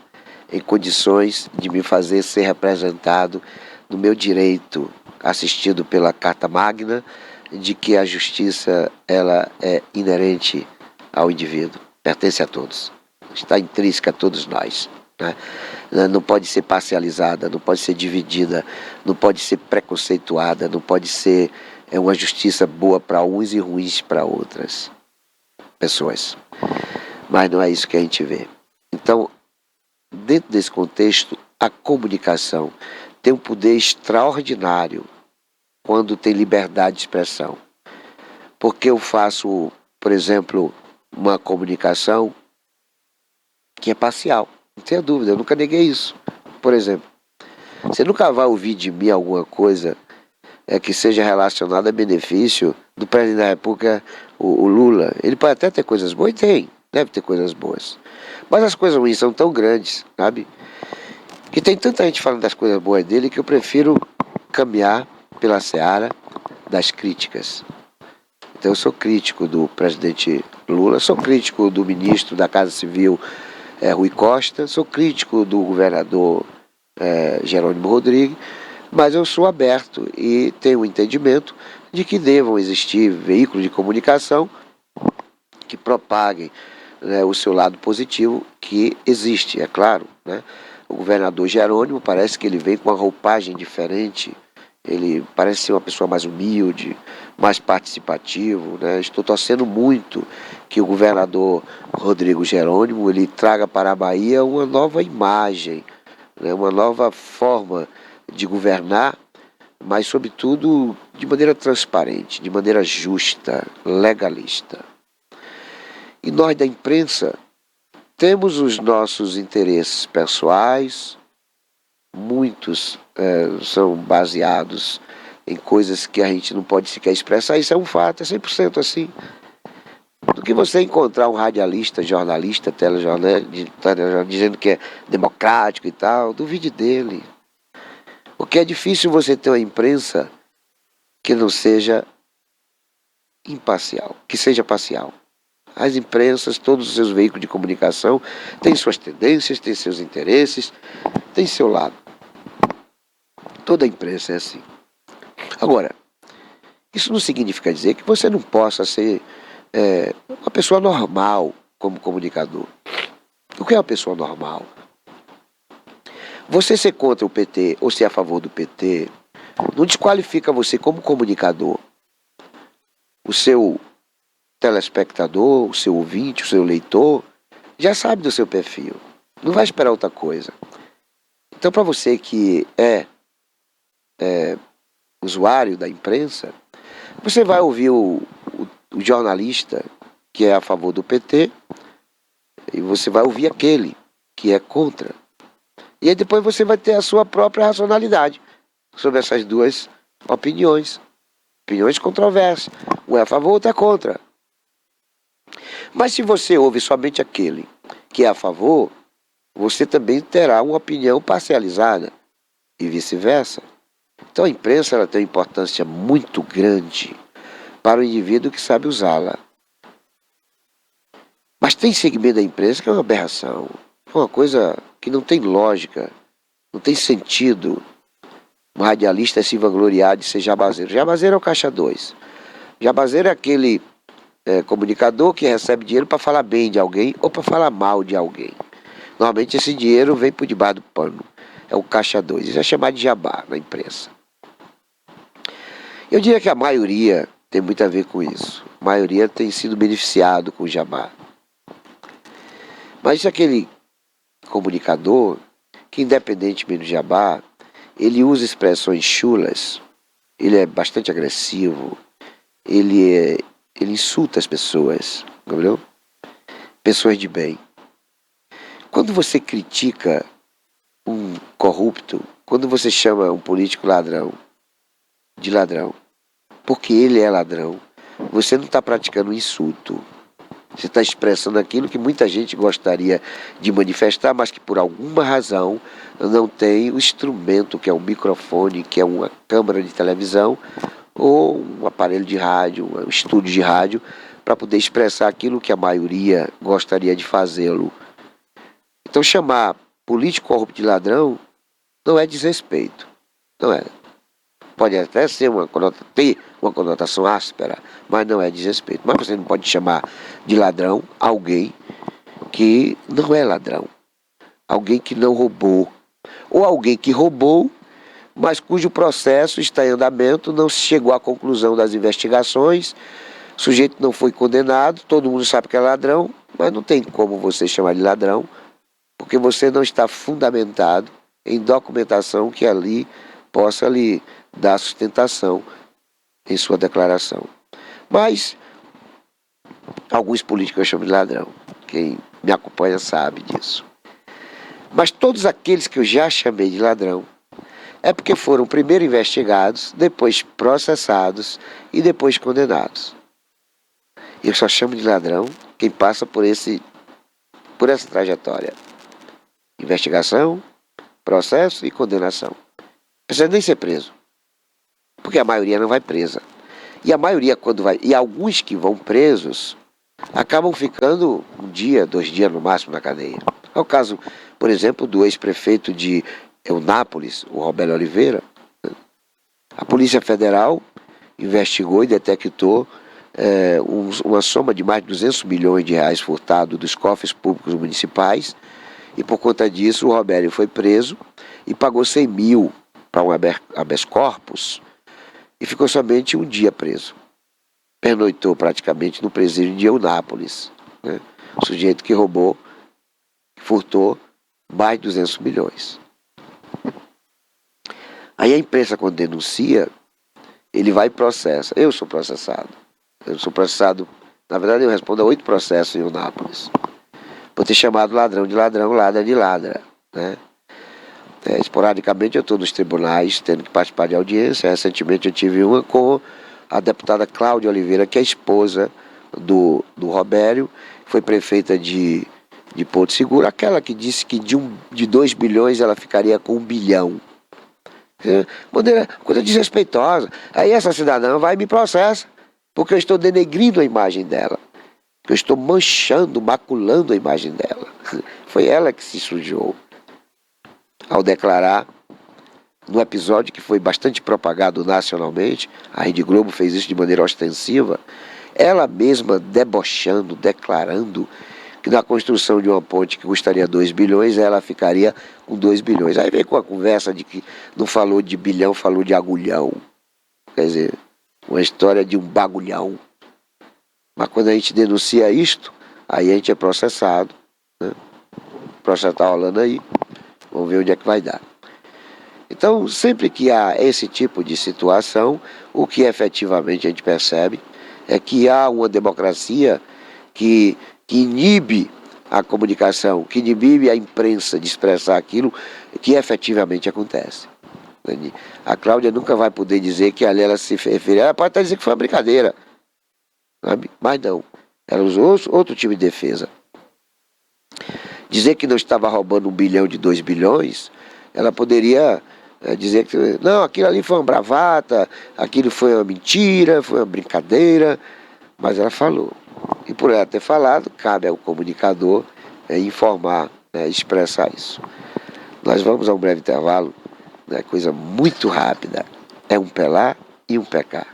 em condições de me fazer ser representado no meu direito, assistido pela Carta Magna, de que a justiça ela é inerente ao indivíduo, pertence a todos. Está intrínseca a todos nós. Não pode ser parcializada, não pode ser dividida, não pode ser preconceituada, não pode ser é uma justiça boa para uns e ruins para outras pessoas. Mas não é isso que a gente vê. Então, dentro desse contexto, a comunicação tem um poder extraordinário quando tem liberdade de expressão. Porque eu faço, por exemplo, uma comunicação que é parcial. Não tenha dúvida, eu nunca neguei isso. Por exemplo, você nunca vai ouvir de mim alguma coisa que seja relacionada a benefício do presidente da República, o Lula. Ele pode até ter coisas boas, e tem, deve ter coisas boas. Mas as coisas ruins são tão grandes, sabe? Que tem tanta gente falando das coisas boas dele que eu prefiro caminhar pela seara das críticas. Então eu sou crítico do presidente Lula, sou crítico do ministro da Casa Civil, Rui Costa, sou crítico do governador Jerônimo Rodrigues, mas eu sou aberto e tenho o entendimento de que devam existir veículos de comunicação que propaguem, né, o seu lado positivo, que existe, é claro, né? O governador Jerônimo parece que ele vem com uma roupagem diferente, ele parece ser uma pessoa mais humilde, mais participativo, né? Estou torcendo muito que o governador Rodrigo Jerônimo ele traga para a Bahia uma nova imagem, né? Uma nova forma de governar, mas sobretudo de maneira transparente, de maneira justa, legalista. E nós da imprensa temos os nossos interesses pessoais, muitos são baseados em coisas que a gente não pode sequer expressar, isso é um fato, é 100% assim. Do que você encontrar um radialista, jornalista, telejornalista, dizendo que é democrático e tal, duvide dele. Porque é difícil você ter uma imprensa que não seja imparcial, que seja parcial. As imprensas, todos os seus veículos de comunicação têm suas tendências, têm seus interesses, têm seu lado. Toda a imprensa é assim. Agora, isso não significa dizer que você não possa ser uma pessoa normal como comunicador. O que é uma pessoa normal? Você ser contra o PT ou ser a favor do PT não desqualifica você como comunicador. O seu telespectador, o seu ouvinte, o seu leitor, já sabe do seu perfil. Não vai esperar outra coisa. Então, para você que é usuário da imprensa, você vai ouvir o jornalista que é a favor do PT e você vai ouvir aquele que é contra. E aí depois você vai ter a sua própria racionalidade sobre essas duas opiniões. Opiniões controversas. Um é a favor, outro é contra. Mas se você ouve somente aquele que é a favor, você também terá uma opinião parcializada e vice-versa. Então a imprensa ela tem uma importância muito grande para o indivíduo que sabe usá-la. Mas tem segmento da imprensa que é uma aberração, é uma coisa que não tem lógica, não tem sentido. Um radialista se vangloriar de ser jabazeiro. Jabazeiro é o caixa 2. Jabazeiro é aquele comunicador que recebe dinheiro para falar bem de alguém ou para falar mal de alguém. Normalmente esse dinheiro vem por debaixo do pano. É o caixa 2. Isso é chamado de jabá na imprensa. Eu diria que a maioria tem muito a ver com isso. A maioria tem sido beneficiado com o jabá. Mas aquele comunicador que, independentemente do jabá, ele usa expressões chulas, ele é bastante agressivo, ele insulta as pessoas, entendeu? Pessoas de bem. Quando você critica um corrupto, quando você chama um político ladrão de ladrão, porque ele é ladrão, você não está praticando um insulto. Você está expressando aquilo que muita gente gostaria de manifestar, mas que por alguma razão não tem o instrumento, que é um microfone, que é uma câmera de televisão, ou um aparelho de rádio, um estúdio de rádio, para poder expressar aquilo que a maioria gostaria de fazê-lo. Então chamar político corrupto de ladrão não é desrespeito, não é. Pode até ser ter uma conotação áspera, mas não é desrespeito. Mas você não pode chamar de ladrão alguém que não é ladrão, alguém que não roubou, ou alguém que roubou, mas cujo processo está em andamento, não se chegou à conclusão das investigações, o sujeito não foi condenado, todo mundo sabe que é ladrão, mas não tem como você chamar de ladrão, porque você não está fundamentado em documentação que ali possa lhe dar sustentação em sua declaração. Mas alguns políticos eu chamo de ladrão, quem me acompanha sabe disso. Mas todos aqueles que eu já chamei de ladrão é porque foram primeiro investigados, depois processados e depois condenados. Eu só chamo de ladrão quem passa por essa trajetória. Investigação, processo e condenação. Não precisa nem ser preso, porque a maioria não vai presa. E a maioria quando vai, e alguns que vão presos, acabam ficando 1 dia, 2 dias no máximo na cadeia. É o caso, por exemplo, do ex-prefeito de Eunápolis, o Robélio Oliveira. A Polícia Federal investigou e detectou uma soma de mais de 200 milhões de reais furtado dos cofres públicos municipais, e por conta disso o Robélio foi preso e pagou 100 mil para um habeas corpus e ficou somente 1 dia preso. Pernoitou praticamente no presídio de Eunápolis, né? O sujeito que roubou, furtou mais de 200 milhões. Aí a imprensa, quando denuncia, ele vai e processa. Eu sou processado, na verdade eu respondo a 8 processos em Eunápolis, por ter chamado ladrão de ladrão, ladra de ladra, né? Esporadicamente eu estou nos tribunais tendo que participar de audiência. Recentemente eu tive uma com a deputada Cláudia Oliveira, que é a esposa do Robélio, foi prefeita de Porto Seguro, aquela que disse que de 2 bilhões ela ficaria com 1 bilhão. Coisa desrespeitosa. Aí essa cidadã vai e me processa, porque eu estou denegrindo a imagem dela, que eu estou manchando, maculando a imagem dela. Foi ela que se sujou ao declarar, no episódio que foi bastante propagado nacionalmente, a Rede Globo fez isso de maneira ostensiva, ela mesma debochando, declarando que na construção de uma ponte que custaria 2 bilhões, ela ficaria com 2 bilhões. Aí veio com a conversa de que não falou de bilhão, falou de agulhão. Quer dizer, uma história de um bagulhão. Mas quando a gente denuncia isto, aí a gente é processado, né? O processo está rolando aí, vamos ver onde é que vai dar. Então, sempre que há esse tipo de situação, o que efetivamente a gente percebe é que há uma democracia que inibe a comunicação, que inibe a imprensa de expressar aquilo que efetivamente acontece. A Cláudia nunca vai poder dizer que ali ela se referiu, ela pode até dizer que foi uma brincadeira, sabe? Mas não, ela usou outro tipo de defesa. Dizer que não estava roubando 1 bilhão de 2 bilhões, ela poderia dizer que não, aquilo ali foi uma bravata, aquilo foi uma mentira, foi uma brincadeira, mas ela falou. E por ela ter falado, cabe ao comunicador informar, expressar isso. Nós vamos a um breve intervalo, coisa muito rápida. É um pelar e um pecar.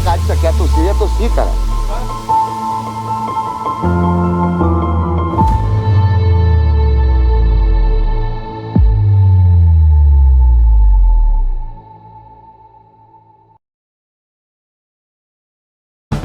Cara, isso aqui é tossir, cara.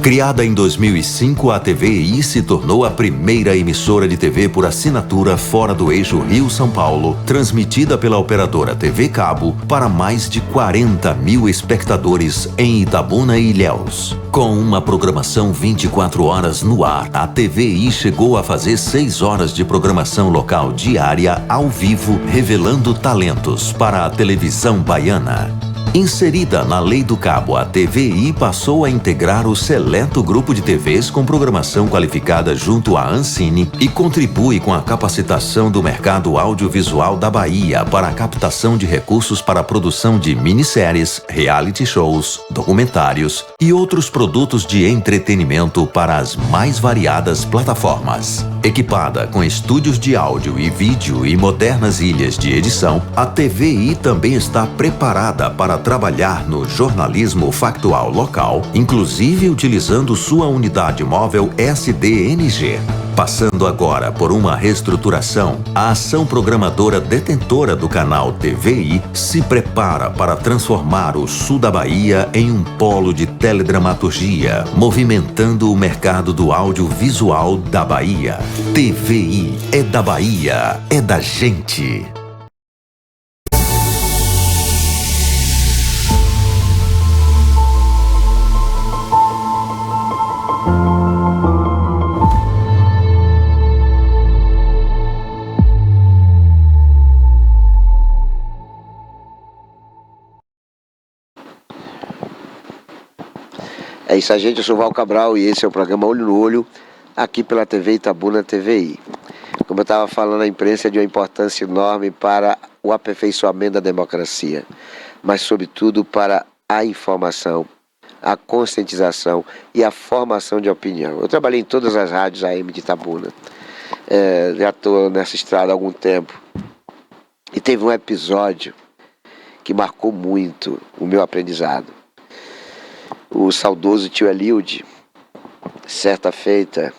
Criada em 2005, a TVI se tornou a primeira emissora de TV por assinatura fora do eixo Rio-São Paulo, transmitida pela operadora TV Cabo para mais de 40 mil espectadores em Itabuna e Ilhéus. Com uma programação 24 horas no ar, a TVI chegou a fazer 6 horas de programação local diária ao vivo, revelando talentos para a televisão baiana. Inserida na Lei do Cabo, a TVI passou a integrar o seleto grupo de TVs com programação qualificada junto à Ancine e contribui com a capacitação do mercado audiovisual da Bahia para a captação de recursos para a produção de minisséries, reality shows, documentários e outros produtos de entretenimento para as mais variadas plataformas. Equipada com estúdios de áudio e vídeo e modernas ilhas de edição, a TVI também está preparada para trabalhar no jornalismo factual local, inclusive utilizando sua unidade móvel SDNG. Passando agora por uma reestruturação, a ação programadora detentora do canal TVI se prepara para transformar o sul da Bahia em um polo de teledramaturgia, movimentando o mercado do audiovisual da Bahia. TVI é da Bahia, é da gente. É isso aí, gente. Eu sou o Val Cabral e esse é o programa Olho no Olho, aqui pela TV Itabuna TVI. Como eu estava falando, a imprensa é de uma importância enorme para o aperfeiçoamento da democracia, mas, sobretudo, para a informação, a conscientização e a formação de opinião. Eu trabalhei em todas as rádios AM de Itabuna. Já estou nessa estrada há algum tempo. E teve um episódio que marcou muito o meu aprendizado. O saudoso tio Elilde, certa feita,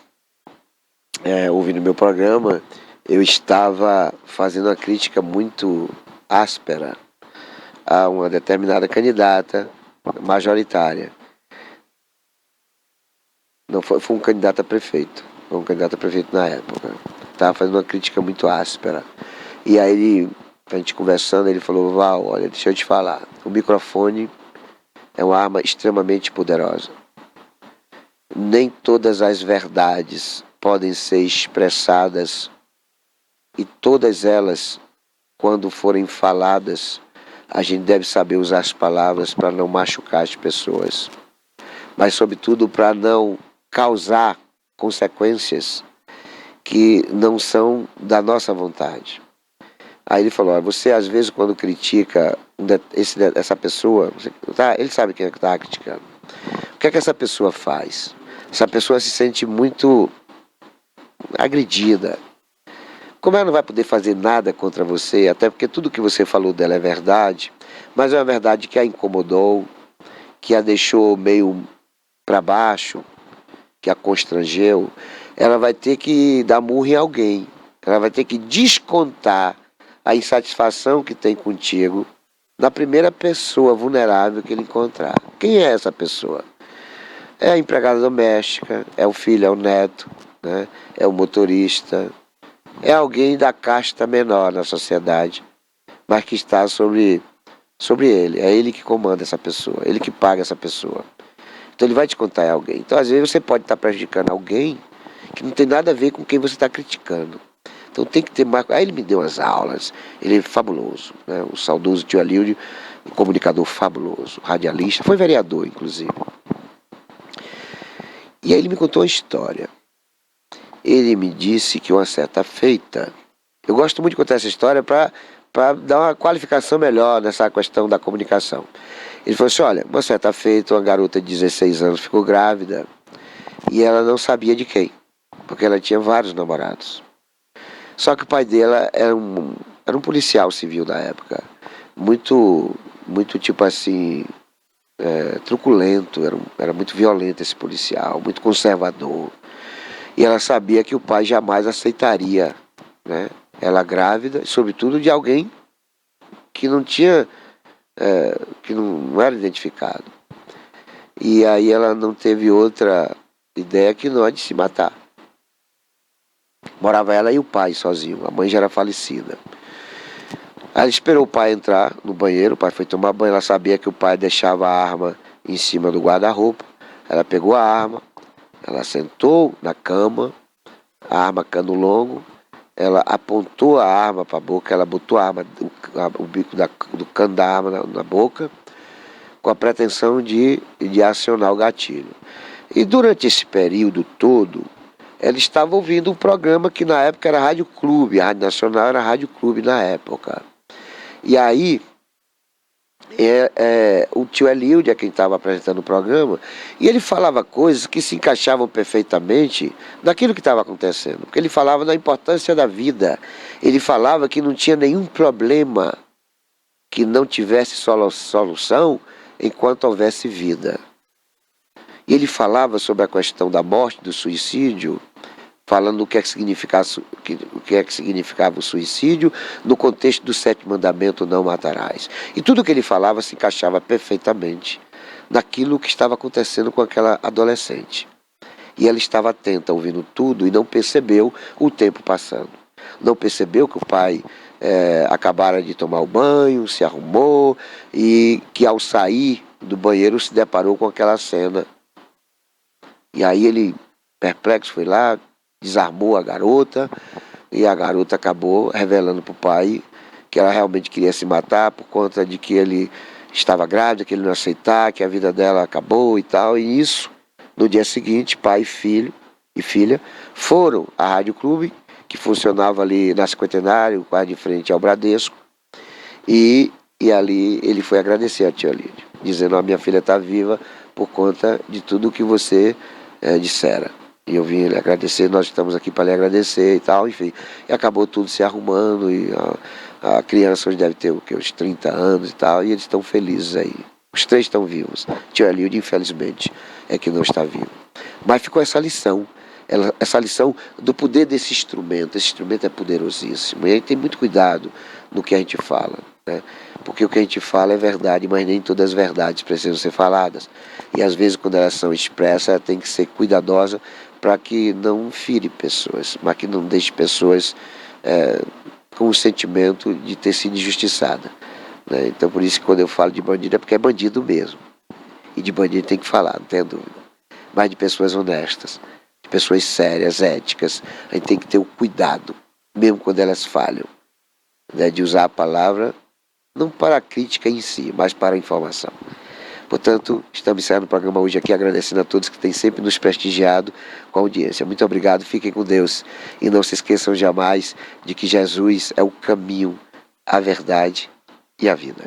ouvindo meu programa, eu estava fazendo uma crítica muito áspera a uma determinada candidata majoritária. Não foi um candidato a prefeito, foi um candidato a prefeito na época. Estava fazendo uma crítica muito áspera. E aí, a gente conversando, ele falou: Val, olha, deixa eu te falar, o microfone é uma arma extremamente poderosa. Nem todas as verdades podem ser expressadas e todas elas, quando forem faladas, a gente deve saber usar as palavras para não machucar as pessoas, mas sobretudo para não causar consequências que não são da nossa vontade. Aí ele falou: você às vezes quando critica essa pessoa, ele sabe quem é que está criticando. O que é que essa pessoa faz? Essa pessoa se sente muito agredida. Como ela não vai poder fazer nada contra você, até porque tudo que você falou dela é verdade, mas é uma verdade que a incomodou, que a deixou meio para baixo, que a constrangeu, ela vai ter que dar murro em alguém. Ela vai ter que descontar a insatisfação que tem contigo na primeira pessoa vulnerável que ele encontrar. Quem é essa pessoa? É a empregada doméstica, é o filho, é o neto, né? É o motorista, é alguém da casta menor na sociedade, mas que está sobre ele. É ele que comanda essa pessoa, ele que paga essa pessoa. Então ele vai te contar a alguém. Então às vezes você pode estar prejudicando alguém que não tem nada a ver com quem você está criticando. Então tem que ter mais. Aí ele me deu umas aulas, ele é fabuloso, né? O saudoso tio Elilde, um comunicador fabuloso, radialista, foi vereador inclusive. E aí ele me contou uma história. Ele me disse que uma certa feita, eu gosto muito de contar essa história para dar uma qualificação melhor nessa questão da comunicação. Ele falou assim: olha, uma certa feita, uma garota de 16 anos ficou grávida e ela não sabia de quem, porque ela tinha vários namorados. Só que o pai dela era um policial civil da época, muito tipo assim, truculento, era muito violento esse policial, muito conservador. E ela sabia que o pai jamais aceitaria, né, ela grávida, sobretudo de alguém que não tinha, que não era identificado. E aí ela não teve outra ideia que não a de se matar. Morava ela e o pai sozinho, a mãe já era falecida. Ela esperou o pai entrar no banheiro, o pai foi tomar banho, ela sabia que o pai deixava a arma em cima do guarda-roupa. Ela pegou a arma, ela sentou na cama, a arma cano longo, ela apontou a arma para a boca, ela botou a arma, o bico do cano da arma na boca, com a pretensão de acionar o gatilho. E durante esse período todo, ela estava ouvindo um programa que na época era Rádio Clube, a Rádio Nacional era Rádio Clube na época. E aí, o tio Elilde é quem estava apresentando o programa, e ele falava coisas que se encaixavam perfeitamente naquilo que estava acontecendo, porque ele falava da importância da vida, ele falava que não tinha nenhum problema que não tivesse solução enquanto houvesse vida. E ele falava sobre a questão da morte, do suicídio, falando o que é que significava o suicídio no contexto do 7º mandamento, não matarás. E tudo que ele falava se encaixava perfeitamente naquilo que estava acontecendo com aquela adolescente. E ela estava atenta, ouvindo tudo, e não percebeu o tempo passando. Não percebeu que o pai acabara de tomar o banho, se arrumou, e que ao sair do banheiro se deparou com aquela cena. E aí ele, perplexo, foi lá, desarmou a garota, e a garota acabou revelando para o pai que ela realmente queria se matar por conta de que ele estava grávida, que ele não aceitar, que a vida dela acabou e tal. E isso, no dia seguinte, pai, filho e filha foram à Rádio Clube, que funcionava ali na Cinquentenário, quase de frente ao Bradesco, e ali ele foi agradecer a tia Lídia, dizendo: a minha filha está viva por conta de tudo que você dissera. E eu vim lhe agradecer, nós estamos aqui para lhe agradecer e tal, enfim. E acabou tudo se arrumando, e a criança hoje deve ter uns 30 anos e tal, e eles estão felizes aí. Os 3 estão vivos. Tia Lídia, infelizmente, é que não está vivo. Mas ficou essa lição, essa lição do poder desse instrumento. Esse instrumento é poderosíssimo, e a gente tem muito cuidado no que a gente fala, né? Porque o que a gente fala é verdade, mas nem todas as verdades precisam ser faladas. E às vezes, quando elas são expressas, ela tem que ser cuidadosa para que não fire pessoas, mas que não deixe pessoas com o sentimento de ter sido injustiçada, né? Então, por isso que quando eu falo de bandido, é porque é bandido mesmo. E de bandido tem que falar, não tenha dúvida. Mas de pessoas honestas, de pessoas sérias, éticas, a gente tem que ter o cuidado, mesmo quando elas falham, né, de usar a palavra não para a crítica em si, mas para a informação. Portanto, estamos encerrando o programa hoje aqui, agradecendo a todos que têm sempre nos prestigiado com a audiência. Muito obrigado, fiquem com Deus. E não se esqueçam jamais de que Jesus é o caminho, a verdade e a vida.